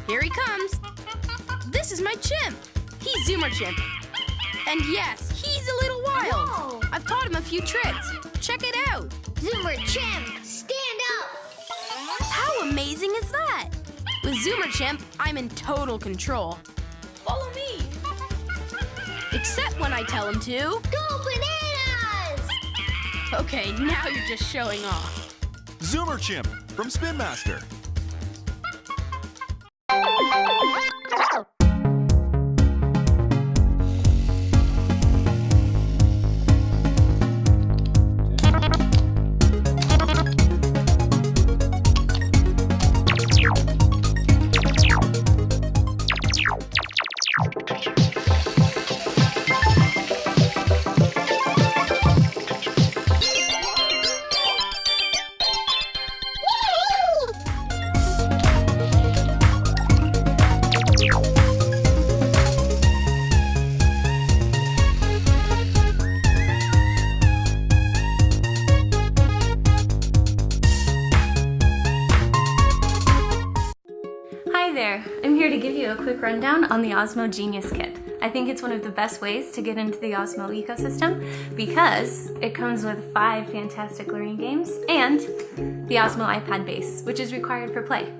Here he comes. This is my Chimp. He's Zoomer Chimp. And yes, he's a little wild. Whoa. I've taught him a few tricks. Check it out. Zoomer Chimp, stand up! How amazing is that? With Zoomer Chimp, I'm in total control. Follow me. Except when I tell him to. Go bananas! Okay, now you're just showing off. Zoomer Chimp from Spin Master. Hi there, I'm here to give you a quick rundown on the Osmo Genius Kit. I think it's one of the best ways to get into the Osmo ecosystem because it comes with 5 fantastic learning games and the Osmo iPad base, which is required for play.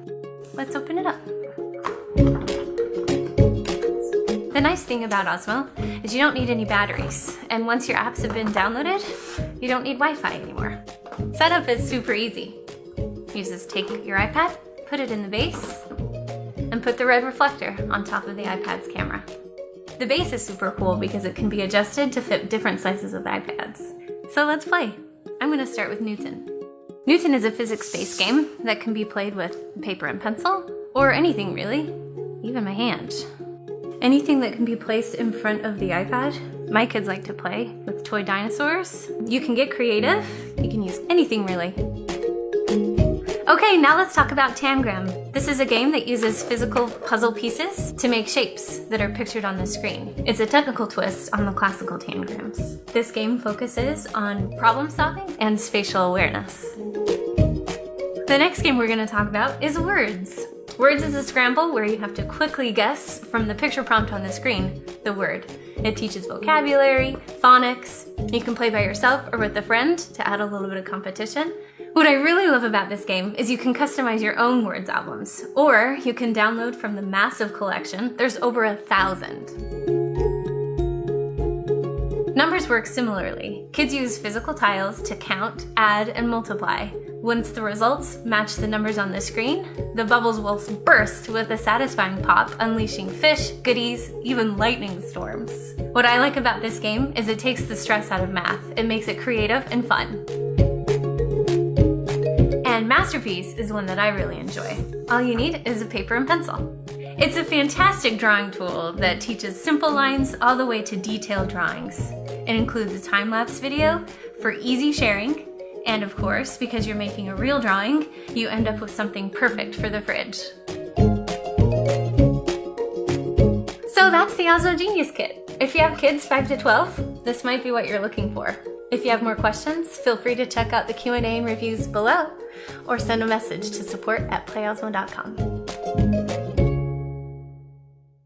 Let's open it up. The nice thing about Osmo is you don't need any batteries, and once your apps have been downloaded, you don't need Wi-Fi anymore. Setup is super easy. You just take your iPad, put it in the base, and put the red reflector on top of the iPad's camera. The base is super cool because it can be adjusted to fit different sizes of iPads. So let's play. I'm gonna start with Newton. Newton is a physics-based game that can be played with paper and pencil, or anything really, even my hand. Anything that can be placed in front of the iPad. My kids like to play with toy dinosaurs. You can get creative, you can use anything really. Okay, now let's talk about Tangram. This is a game that uses physical puzzle pieces to make shapes that are pictured on the screen. It's a technical twist on the classical tangrams. This game focuses on problem solving and spatial awareness. The next game we're going to talk about is Words. Words is a scramble where you have to quickly guess from the picture prompt on the screen the word. It teaches vocabulary, phonics. You can play by yourself or with a friend to add a little bit of competition. What I really love about this game is you can customize your own words albums, or you can download from the massive collection. There's over 1,000. Numbers work similarly. Kids use physical tiles to count, add, and multiply. Once the results match the numbers on the screen, the bubbles will burst with a satisfying pop, unleashing fish, goodies, even lightning storms. What I like about this game is it takes the stress out of math. It makes it creative and fun. And Masterpiece is one that I really enjoy. All you need is a paper and pencil. It's a fantastic drawing tool that teaches simple lines all the way to detailed drawings. It includes a time-lapse video for easy sharing, and of course, because you're making a real drawing, you end up with something perfect for the fridge. So that's the Osmo Genius Kit. If you have kids 5 to 12, this might be what you're looking for. If you have more questions, feel free to check out the Q&A and reviews below, or send a message to support@playosmo.com.